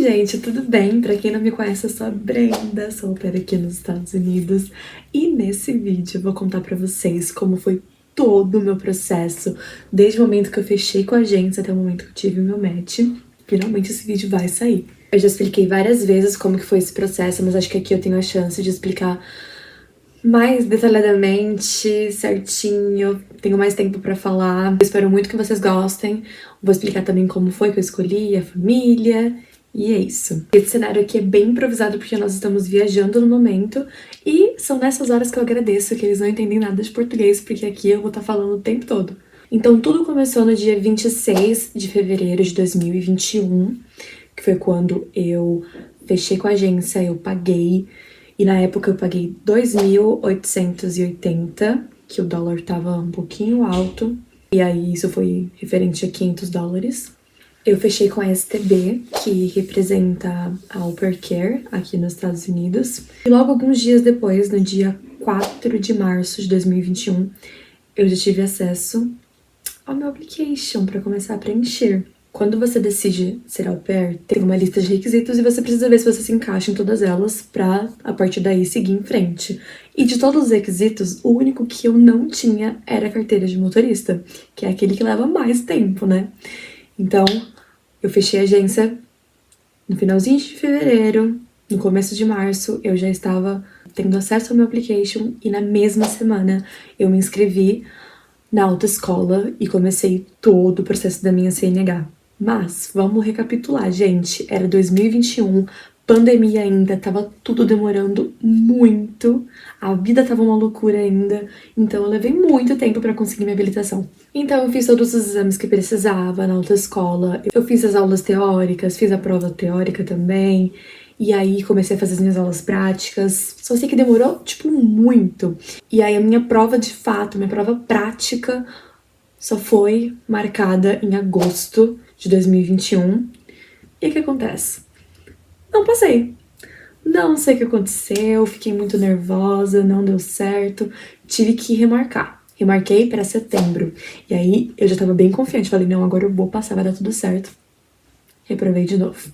gente, tudo bem? Pra quem não me conhece, eu sou a Brenda, sou au pair aqui nos Estados Unidos. E nesse vídeo eu vou contar pra vocês como foi todo o meu processo, desde o momento que eu fechei com a agência até o momento que eu tive o meu match. Finalmente esse vídeo vai sair. Eu já expliquei várias vezes como que foi esse processo, mas acho que aqui eu tenho a chance de explicar mais detalhadamente, certinho, tenho mais tempo pra falar. Eu espero muito que vocês gostem. Vou explicar também como foi que eu escolhi a família. E é isso. Esse cenário aqui é bem improvisado porque nós estamos viajando no momento e são nessas horas que eu agradeço que eles não entendem nada de português, porque aqui eu vou estar falando o tempo todo. Então tudo começou no dia 26 de fevereiro de 2021, que foi quando eu fechei com a agência, eu paguei. E na época eu paguei 2.880, que o dólar tava um pouquinho alto. E aí isso foi referente a $500. Eu fechei com a STB, que representa a Au Pair Care aqui nos Estados Unidos. E logo alguns dias depois, no dia 4 de março de 2021, eu já tive acesso ao meu application para começar a preencher. Quando você decide ser au pair, tem uma lista de requisitos e você precisa ver se você se encaixa em todas elas pra, a partir daí, seguir em frente. E de todos os requisitos, o único que eu não tinha era a carteira de motorista, que é aquele que leva mais tempo, né? Então, eu fechei a agência no finalzinho de fevereiro, no começo de março, eu já estava tendo acesso ao meu application e na mesma semana eu me inscrevi na autoescola e comecei todo o processo da minha CNH. Mas, vamos recapitular, gente. Era 2021, pandemia ainda, tava tudo demorando muito, a vida tava uma loucura ainda, então eu levei muito tempo pra conseguir minha habilitação. Então eu fiz todos os exames que precisava na autoescola, eu fiz as aulas teóricas, fiz a prova teórica também, e aí comecei a fazer as minhas aulas práticas. Só sei que demorou, tipo, muito. E aí a minha prova de fato, minha prova prática, só foi marcada em agosto de 2021. E o que acontece? Não passei. Não sei o que aconteceu, fiquei muito nervosa, não deu certo, tive que remarcar. Remarquei para setembro. E aí eu já tava bem confiante, falei, não, agora eu vou passar, vai dar tudo certo. Reprovei de novo.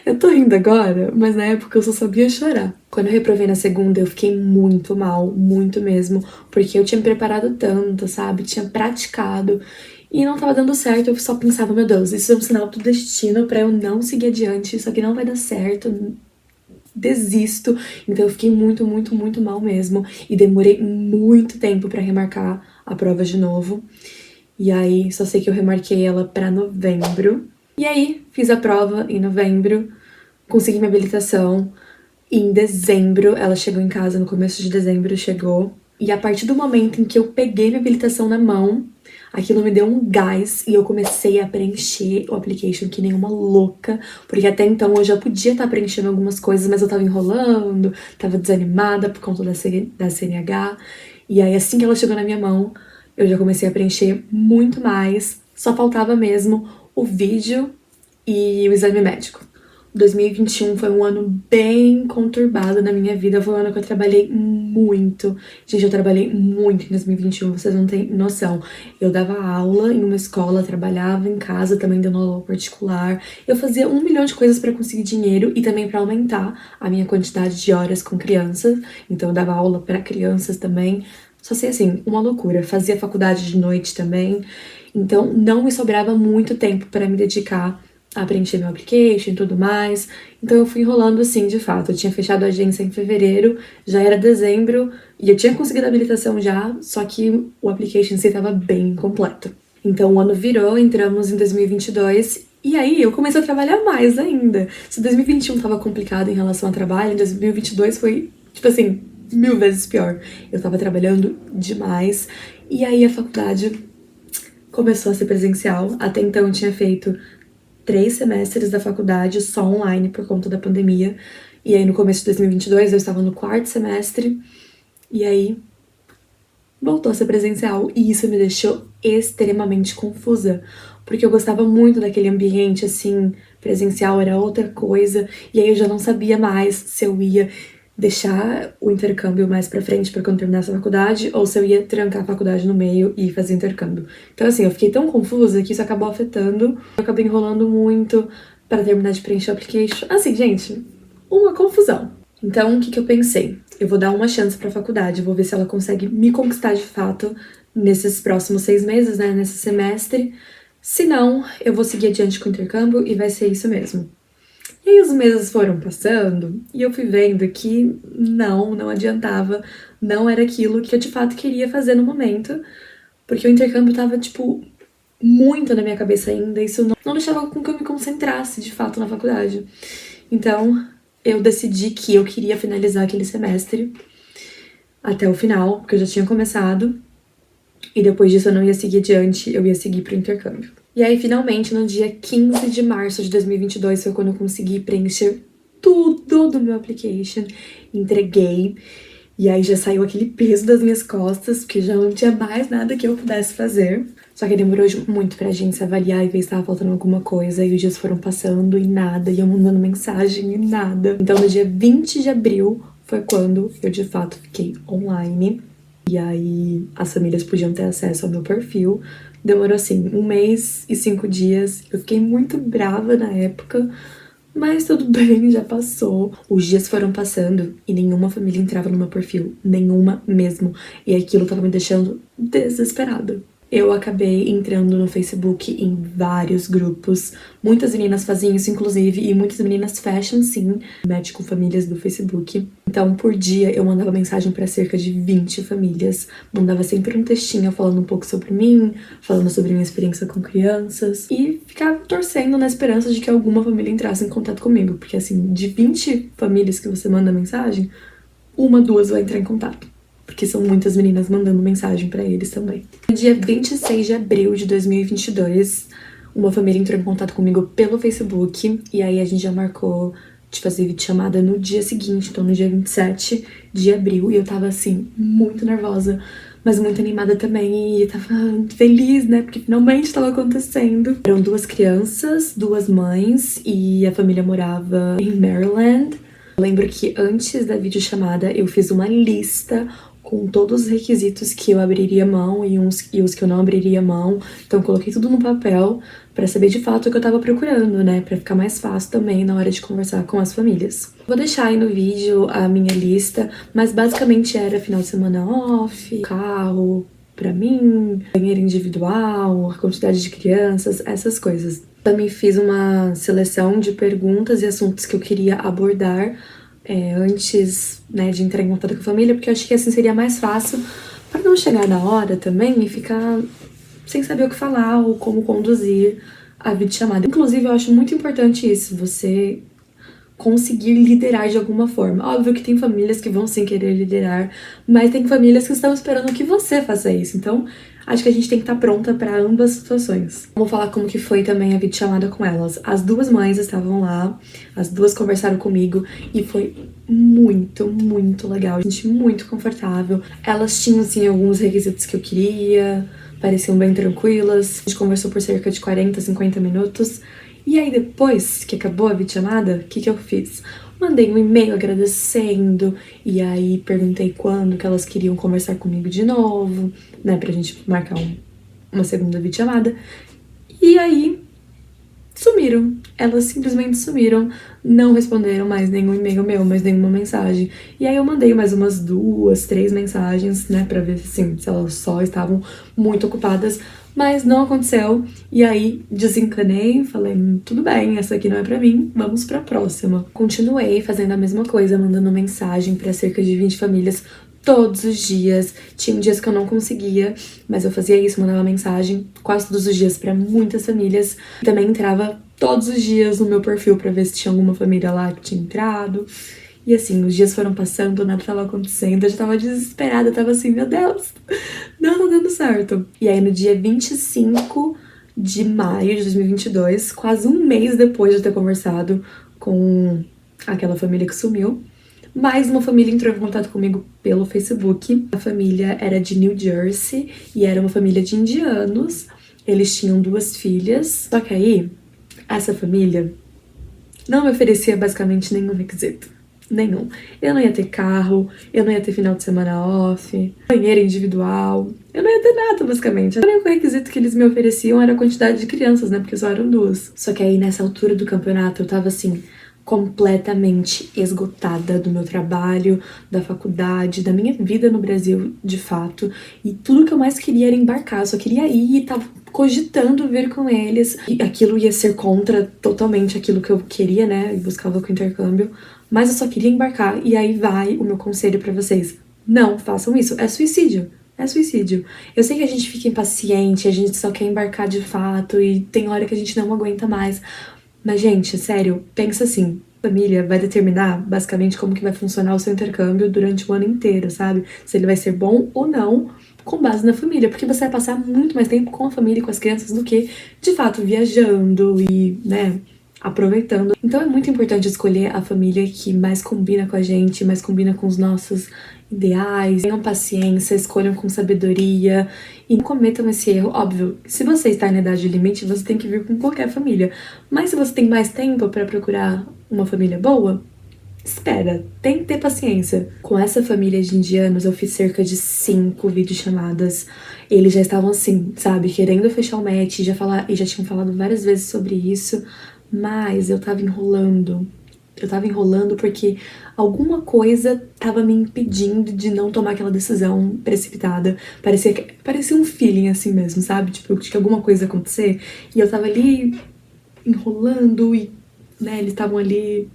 Eu tô rindo agora, mas na época eu só sabia chorar. Quando eu reprovei na segunda, eu fiquei muito mal, muito mesmo, porque eu tinha me preparado tanto, sabe? Tinha praticado e não tava dando certo. Eu só pensava, meu Deus, isso é um sinal do destino pra eu não seguir adiante, isso aqui não vai dar certo, desisto. Então eu fiquei muito, muito, muito mal mesmo e demorei muito tempo pra remarcar a prova de novo. E aí, só sei que eu remarquei ela pra novembro. E aí, fiz a prova em novembro, consegui minha habilitação. E em dezembro, ela chegou em casa, no começo de dezembro chegou. E a partir do momento em que eu peguei minha habilitação na mão, aquilo me deu um gás e eu comecei a preencher o application que nem uma louca. Porque até então eu já podia estar preenchendo algumas coisas, mas eu tava enrolando, tava desanimada por conta da CNH. E aí, assim que ela chegou na minha mão, eu já comecei a preencher muito mais. Só faltava mesmo o vídeo e o exame médico. 2021 foi um ano bem conturbado na minha vida, foi um ano que eu trabalhei muito. Gente, eu trabalhei muito em 2021, vocês não têm noção. Eu dava aula em uma escola, trabalhava em casa também dando aula particular. Eu fazia 1 milhão de coisas pra conseguir dinheiro e também pra aumentar a minha quantidade de horas com crianças. Então eu dava aula pra crianças também. Só sei assim, uma loucura. Fazia faculdade de noite também. Então não me sobrava muito tempo pra me dedicar a preencher meu application e tudo mais. Então eu fui enrolando assim, de fato. Eu tinha fechado a agência em fevereiro, já era dezembro, e eu tinha conseguido a habilitação já, só que o application em si estava bem incompleto. Então o ano virou, entramos em 2022, e aí eu comecei a trabalhar mais ainda. Se 2021 tava complicado em relação ao trabalho, em 2022 foi, tipo assim, 1000 vezes pior. Eu tava trabalhando demais, e aí a faculdade começou a ser presencial. Até então eu tinha feito 3 semestres da faculdade só online por conta da pandemia. E aí no começo de 2022 eu estava no 4º semestre. E aí voltou a ser presencial. E isso me deixou extremamente confusa. Porque eu gostava muito daquele ambiente, assim, presencial era outra coisa. E aí eu já não sabia mais se eu ia deixar o intercâmbio mais pra frente pra quando terminasse a faculdade, ou se eu ia trancar a faculdade no meio e fazer intercâmbio. Então assim, eu fiquei tão confusa que isso acabou afetando. Eu acabei enrolando muito, pra terminar de preencher o application. Assim, gente, uma confusão. Então, o que eu pensei? Eu vou dar uma chance pra faculdade, vou ver se ela consegue me conquistar de fato nesses próximos 6 meses, né, nesse semestre. Se não, eu vou seguir adiante com o intercâmbio e vai ser isso mesmo. E aí os meses foram passando e eu fui vendo que não adiantava, não era aquilo que eu de fato queria fazer no momento, porque o intercâmbio tava, tipo, muito na minha cabeça ainda, isso não deixava com que eu me concentrasse de fato na faculdade. Então, eu decidi que eu queria finalizar aquele semestre até o final, porque eu já tinha começado, e depois disso eu não ia seguir adiante, eu ia seguir pro intercâmbio. E aí, finalmente, no dia 15 de março de 2022, foi quando eu consegui preencher tudo do meu application, entreguei, e aí já saiu aquele peso das minhas costas, porque já não tinha mais nada que eu pudesse fazer. Só que demorou muito pra gente avaliar e ver se tava faltando alguma coisa, e os dias foram passando e nada, e eu mandando mensagem e nada. Então, no dia 20 de abril foi quando eu, de fato, fiquei online. E aí, as famílias podiam ter acesso ao meu perfil. Demorou, assim, 1 mês e 5 dias. Eu fiquei muito brava na época, mas tudo bem, já passou. Os dias foram passando e nenhuma família entrava no meu perfil. Nenhuma mesmo. E aquilo tava me deixando desesperada. Eu acabei entrando no Facebook em vários grupos. Muitas meninas faziam isso, inclusive, e muitas meninas fecham, sim, match com famílias do Facebook. Então, por dia, eu mandava mensagem para cerca de 20 famílias. Mandava sempre um textinho falando um pouco sobre mim, falando sobre minha experiência com crianças. E ficava torcendo na esperança de que alguma família entrasse em contato comigo. Porque, assim, de 20 famílias que você manda mensagem, 1, 2 vai entrar em contato. Porque são muitas meninas mandando mensagem pra eles também. No dia 26 de abril de 2022, uma família entrou em contato comigo pelo Facebook, e aí a gente já marcou de fazer videochamada no dia seguinte, então no dia 27 de abril, e eu tava, assim, muito nervosa, mas muito animada também, e tava feliz, né, porque finalmente tava acontecendo. Eram 2 crianças, 2 mães, e a família morava em Maryland. Eu lembro que antes da videochamada eu fiz uma lista com todos os requisitos que eu abriria mão e os que eu não abriria mão. Então, eu coloquei tudo no papel pra saber de fato o que eu tava procurando, né? Pra ficar mais fácil também na hora de conversar com as famílias. Vou deixar aí no vídeo a minha lista, mas basicamente era final de semana off, carro pra mim, banheiro individual, a quantidade de crianças, essas coisas. Também fiz uma seleção de perguntas e assuntos que eu queria abordar antes, né, de entrar em contato com a família, porque eu achei que assim seria mais fácil para não chegar na hora também e ficar sem saber o que falar ou como conduzir a videochamada. Inclusive, eu acho muito importante isso, você conseguir liderar de alguma forma. Óbvio que tem famílias que vão sem querer liderar, mas tem famílias que estão esperando que você faça isso. Então, acho que a gente tem que estar pronta para ambas situações. Vamos falar como que foi também a videochamada com elas. As 2 mães estavam lá, as 2 conversaram comigo e foi muito legal. Gente, muito confortável. Elas tinham, assim, alguns requisitos que eu queria, pareciam bem tranquilas. A gente conversou por cerca de 40, 50 minutos. E aí, depois que acabou a videochamada, o que eu fiz? Mandei um e-mail agradecendo, e aí perguntei quando que elas queriam conversar comigo de novo, né, pra gente marcar uma segunda videochamada. E aí, sumiram. Elas simplesmente sumiram, não responderam mais nenhum e-mail meu, mais nenhuma mensagem. E aí eu mandei mais umas 2, 3 mensagens, né, pra ver assim, se elas só estavam muito ocupadas, mas não aconteceu. E aí desencanei, falei, tudo bem, essa aqui não é pra mim, vamos pra próxima. Continuei fazendo a mesma coisa, mandando mensagem pra cerca de 20 famílias todos os dias. Tinha dias que eu não conseguia, mas eu fazia isso, mandava mensagem quase todos os dias pra muitas famílias. Também entrava todos os dias no meu perfil pra ver se tinha alguma família lá que tinha entrado. E assim, os dias foram passando, nada tava acontecendo, eu já tava desesperada, eu tava assim, meu Deus, não tá dando certo. E aí no dia 25 de maio de 2022, quase 1 mês depois de eu ter conversado com aquela família que sumiu, mais uma família entrou em contato comigo pelo Facebook. A família era de New Jersey e era uma família de indianos. Eles tinham 2 filhas, só que aí, essa família não me oferecia basicamente nenhum requisito. Nenhum. Eu não ia ter carro, eu não ia ter final de semana off, banheiro individual, eu não ia ter nada, basicamente. O único requisito que eles me ofereciam era a quantidade de crianças, né, porque só eram 2. Só que aí, nessa altura do campeonato, eu tava, assim, completamente esgotada do meu trabalho, da faculdade, da minha vida no Brasil, de fato. E tudo que eu mais queria era embarcar, eu só queria ir e tava cogitando vir com eles. E aquilo ia ser contra totalmente aquilo que eu queria, né, e buscava com o intercâmbio. Mas eu só queria embarcar, e aí vai o meu conselho pra vocês. Não façam isso, é suicídio. É suicídio. Eu sei que a gente fica impaciente, a gente só quer embarcar de fato, e tem hora que a gente não aguenta mais. Mas, gente, sério, pensa assim. Família vai determinar, basicamente, como que vai funcionar o seu intercâmbio durante o ano inteiro, sabe? Se ele vai ser bom ou não, com base na família. Porque você vai passar muito mais tempo com a família e com as crianças do que, de fato, viajando e, né, aproveitando. Então é muito importante escolher a família que mais combina com a gente, mais combina com os nossos ideais. Tenham paciência, escolham com sabedoria e não cometam esse erro. Óbvio, se você está na idade limite, você tem que vir com qualquer família. Mas se você tem mais tempo para procurar uma família boa, espera, tem que ter paciência. Com essa família de indianos, eu fiz cerca de 5 videochamadas. Eles já estavam assim, sabe, querendo fechar o match, e já tinham falado várias vezes sobre isso, mas eu tava enrolando. Eu tava enrolando porque alguma coisa tava me impedindo de não tomar aquela decisão precipitada. Parecia um feeling assim mesmo, sabe? Tipo, de que alguma coisa ia acontecer. E eu tava ali enrolando e, né, eles estavam ali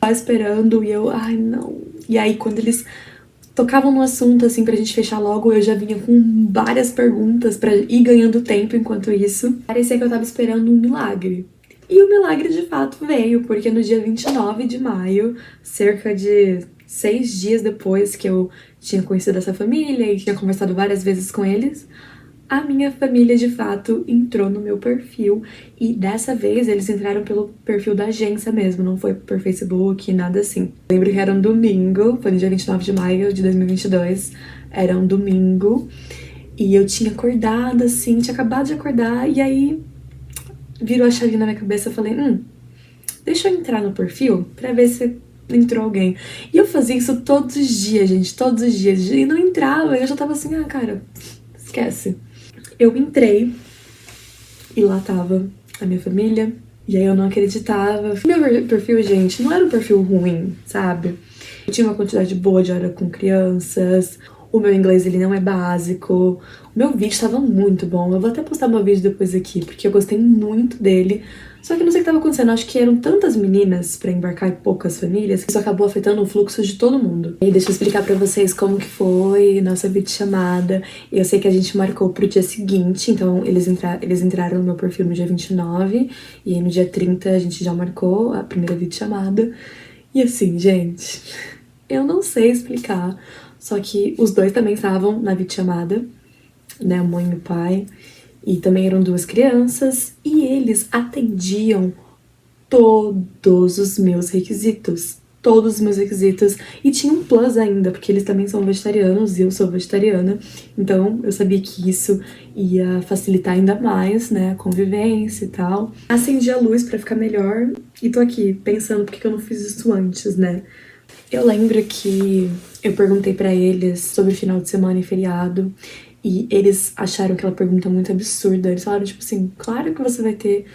só esperando e eu, ai, não. E aí, quando eles tocavam no assunto, assim, pra gente fechar logo, eu já vinha com várias perguntas pra ir ganhando tempo enquanto isso. Parecia que eu tava esperando um milagre. E o milagre de fato veio, porque no dia 29 de maio, cerca de 6 dias depois que eu tinha conhecido essa família e tinha conversado várias vezes com eles, a minha família de fato entrou no meu perfil. E dessa vez eles entraram pelo perfil da agência mesmo, não foi por Facebook, nada assim. Lembro que era um domingo, foi no dia 29 de maio de 2022, era um domingo, e eu tinha acordado assim, tinha acabado de acordar, e aí virou a chave na minha cabeça, eu falei, deixa eu entrar no perfil pra ver se entrou alguém. E eu fazia isso todos os dias, gente, todos os dias, e não entrava, eu já tava assim, cara, esquece. Eu entrei e lá tava a minha família, e aí eu não acreditava. Meu perfil, gente, não era um perfil ruim, sabe? Eu tinha uma quantidade boa de hora com crianças, o meu inglês ele não é básico, o meu vídeo estava muito bom. Eu vou até postar meu vídeo depois aqui, porque eu gostei muito dele. Só que não sei o que estava acontecendo, acho que eram tantas meninas pra embarcar e poucas famílias, que isso acabou afetando o fluxo de todo mundo. E deixa eu explicar pra vocês como que foi nossa videochamada. Eu sei que a gente marcou pro dia seguinte, então eles entraram no meu perfil no dia 29, e aí no dia 30 a gente já marcou a primeira videochamada. E assim, gente, eu não sei explicar, só que os dois também estavam na videochamada, né, a mãe e o pai, e também eram 2 crianças, e eles atendiam todos os meus requisitos. Todos os meus requisitos. E tinha um plus ainda, porque eles também são vegetarianos e eu sou vegetariana. Então eu sabia que isso ia facilitar ainda mais, né, a convivência e tal. Acendi a luz pra ficar melhor e tô aqui pensando por que eu não fiz isso antes, né. Eu lembro que eu perguntei pra eles sobre final de semana e feriado, e eles acharam aquela pergunta muito absurda. Eles falaram, tipo assim, claro que você vai ter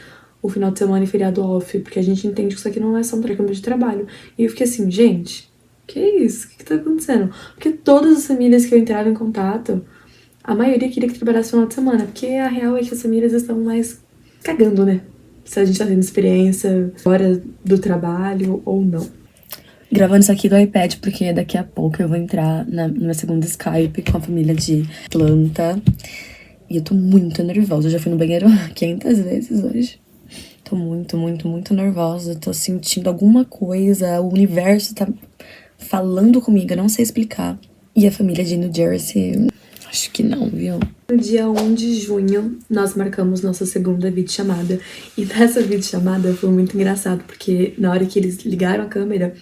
o final de semana e feriado off, porque a gente entende que isso aqui não é só um intercâmbio de trabalho. E eu fiquei assim, gente, que isso? O que tá acontecendo? Porque todas as famílias que eu entrava em contato, a maioria queria que trabalhasse no final de semana, porque a real é que as famílias estão mais cagando, né? Se a gente tá tendo experiência fora do trabalho ou não. Gravando isso aqui do iPad, porque daqui a pouco eu vou entrar na minha segunda Skype com a família de Atlanta. E eu tô muito nervosa. Eu já fui no banheiro 500 vezes hoje. Tô muito, muito, muito nervosa. Tô sentindo alguma coisa. O universo tá falando comigo. Eu não sei explicar. E a família de New Jersey, acho que não, viu? No dia 1 de junho, nós marcamos nossa segunda videochamada. E nessa videochamada foi muito engraçado, porque na hora que eles ligaram a câmera,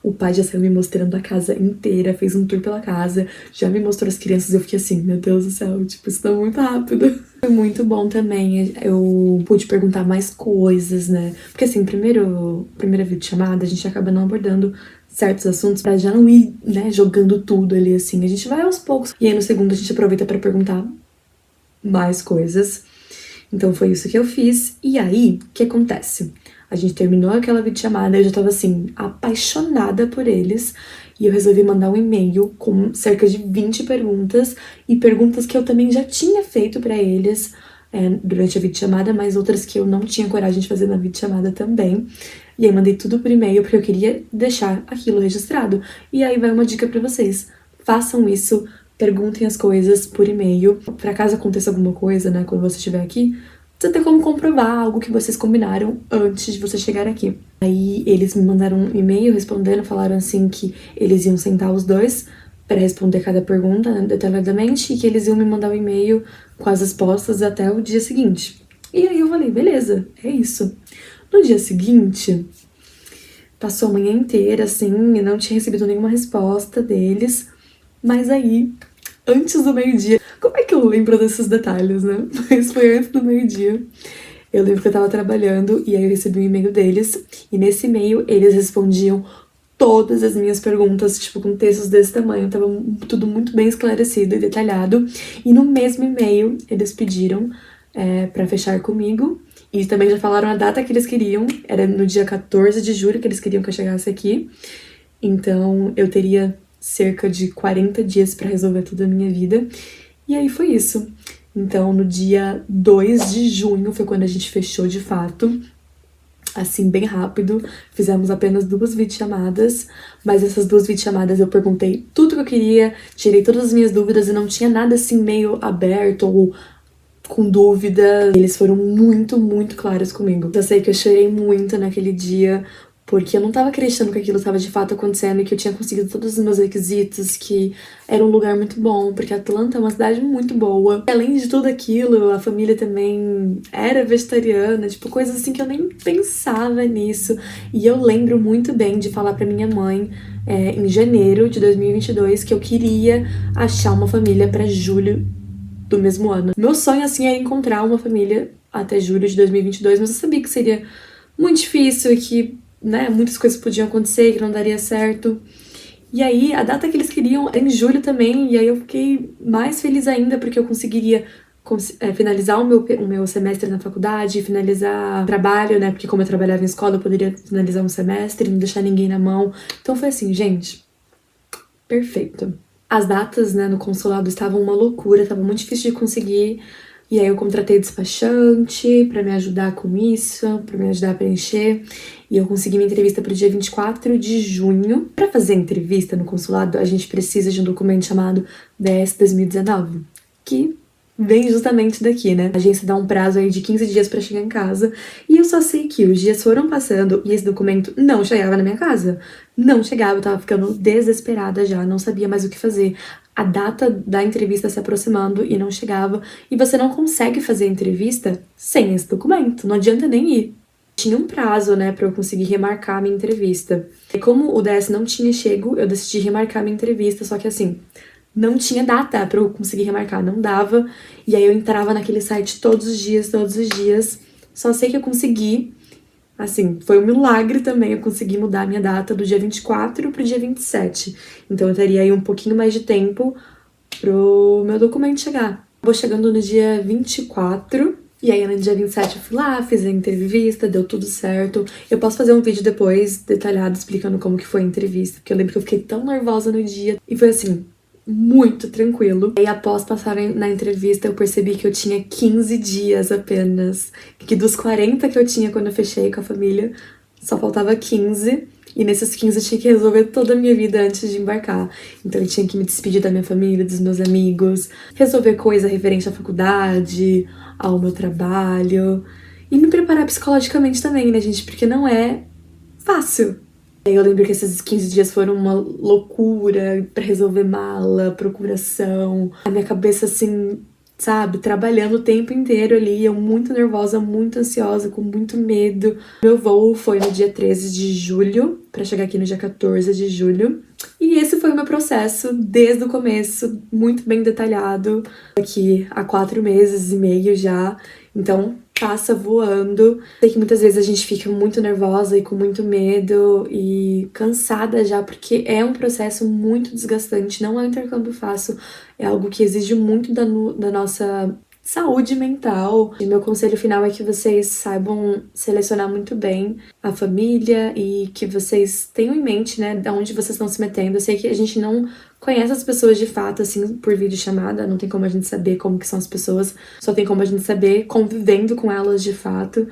O pai já saiu me mostrando a casa inteira, fez um tour pela casa, já me mostrou as crianças. Eu fiquei assim, meu Deus do céu, tipo, isso tá muito rápido. Foi muito bom também, eu pude perguntar mais coisas, né? Porque assim, primeira videochamada, a gente acaba não abordando certos assuntos pra já não ir, né, jogando tudo ali, assim. A gente vai aos poucos. E aí no segundo a gente aproveita pra perguntar mais coisas. Então foi isso que eu fiz. E aí, o que acontece? A gente terminou aquela videochamada, eu já tava assim, apaixonada por eles. E eu resolvi mandar um e-mail com cerca de 20 perguntas. E perguntas que eu também já tinha feito pra eles durante a videochamada, mas outras que eu não tinha coragem de fazer na videochamada também. E aí mandei tudo por e-mail, porque eu queria deixar aquilo registrado. E aí vai uma dica pra vocês. Façam isso, perguntem as coisas por e-mail. Pra caso aconteça alguma coisa, né, quando você estiver aqui, você tem como comprovar algo que vocês combinaram antes de você chegar aqui. Aí eles me mandaram um e-mail respondendo, falaram assim que eles iam sentar os dois para responder cada pergunta, né, detalhadamente, e que eles iam me mandar um e-mail com as respostas até o dia seguinte. E aí eu falei, beleza, é isso. No dia seguinte, passou a manhã inteira, assim, e não tinha recebido nenhuma resposta deles, mas aí, antes do meio-dia, como é que eu lembro desses detalhes, né? Mas foi antes do meio-dia. Eu lembro que eu tava trabalhando e aí eu recebi um e-mail deles, e nesse e-mail eles respondiam todas as minhas perguntas, tipo, com textos desse tamanho, tava tudo muito bem esclarecido e detalhado. E no mesmo e-mail eles pediram pra fechar comigo, e também já falaram a data que eles queriam, era no dia 14 de julho que eles queriam que eu chegasse aqui. Então eu teria cerca de 40 dias pra resolver toda a minha vida. E aí foi isso. Então no dia 2 de junho foi quando a gente fechou de fato. Assim, bem rápido, fizemos apenas 2 videochamadas, mas essas 2 videochamadas eu perguntei tudo que eu queria, tirei todas as minhas dúvidas e não tinha nada assim meio aberto ou com dúvida. Eles foram muito, muito claros comigo. Eu sei que eu chorei muito naquele dia, porque eu não tava acreditando que aquilo estava de fato acontecendo e que eu tinha conseguido todos os meus requisitos, que era um lugar muito bom, porque Atlanta é uma cidade muito boa. E além de tudo aquilo, a família também era vegetariana, tipo, coisas assim que eu nem pensava nisso. E eu lembro muito bem de falar pra minha mãe, em janeiro de 2022, que eu queria achar uma família pra julho do mesmo ano. Meu sonho, assim, era encontrar uma família até julho de 2022, mas eu sabia que seria muito difícil e que, né, muitas coisas podiam acontecer, que não daria certo. E aí, a data que eles queriam era em julho também, e aí eu fiquei mais feliz ainda, porque eu conseguiria finalizar o meu semestre na faculdade, finalizar o trabalho, né, porque como eu trabalhava em escola, eu poderia finalizar um semestre, não deixar ninguém na mão. Então foi assim, gente, perfeito. As datas, né, no consulado estavam uma loucura, tava muito difícil de conseguir. E aí eu contratei despachante pra me ajudar com isso, pra me ajudar a preencher. E eu consegui minha entrevista pro dia 24 de junho. Pra fazer a entrevista no consulado, a gente precisa de um documento chamado DS 2019, que vem justamente daqui, né? A agência dá um prazo aí de 15 dias pra chegar em casa. E eu só sei que os dias foram passando e esse documento não chegava na minha casa. Não chegava, eu tava ficando desesperada já, não sabia mais o que fazer. A data da entrevista se aproximando e não chegava. E você não consegue fazer a entrevista sem esse documento, não adianta nem ir. Tinha um prazo, né, pra eu conseguir remarcar a minha entrevista. E como o DS não tinha chego, eu decidi remarcar a minha entrevista, só que assim, não tinha data pra eu conseguir remarcar, não dava. E aí eu entrava naquele site todos os dias, todos os dias. Só sei que eu consegui. Assim, foi um milagre também eu conseguir mudar a minha data do dia 24 pro dia 27. Então eu teria aí um pouquinho mais de tempo pro meu documento chegar. Vou chegando no dia 24, e aí no dia 27 eu fui lá, fiz a entrevista, deu tudo certo. Eu posso fazer um vídeo depois, detalhado, explicando como que foi a entrevista, porque eu lembro que eu fiquei tão nervosa no dia. E foi assim, muito tranquilo. E após passar na entrevista, eu percebi que eu tinha 15 dias apenas. Que dos 40 que eu tinha quando eu fechei com a família, só faltava 15. E nesses 15 eu tinha que resolver toda a minha vida antes de embarcar. Então eu tinha que me despedir da minha família, dos meus amigos, resolver coisa referente à faculdade, ao meu trabalho. E me preparar psicologicamente também, né, gente? Porque não é fácil. Eu lembro que esses 15 dias foram uma loucura pra resolver mala, procuração. A minha cabeça, assim, sabe, trabalhando o tempo inteiro ali, eu muito nervosa, muito ansiosa, com muito medo. Meu voo foi no dia 13 de julho, pra chegar aqui no dia 14 de julho. E esse foi o meu processo desde o começo, muito bem detalhado. Aqui há 4 meses e meio já, então passa voando. Sei que muitas vezes a gente fica muito nervosa e com muito medo e cansada já, porque é um processo muito desgastante, não é um intercâmbio fácil, é algo que exige muito da nossa saúde mental. E meu conselho final é que vocês saibam selecionar muito bem a família e que vocês tenham em mente, né, de onde vocês estão se metendo. Eu sei que a gente não conhece as pessoas de fato, assim, por videochamada, não tem como a gente saber como que são as pessoas, só tem como a gente saber convivendo com elas de fato.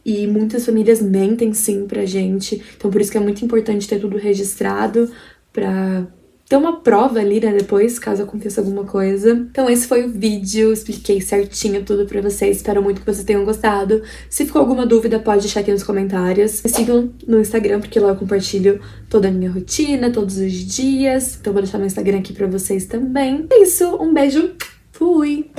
E muitas famílias mentem sim pra gente, então por isso que é muito importante ter tudo registrado pra ter uma prova ali, né, depois, caso aconteça alguma coisa. Então esse foi o vídeo, expliquei certinho tudo pra vocês, espero muito que vocês tenham gostado. Se ficou alguma dúvida, pode deixar aqui nos comentários. Me sigam no Instagram, porque lá eu compartilho toda a minha rotina, todos os dias. Então vou deixar meu Instagram aqui pra vocês também. É isso, um beijo, fui!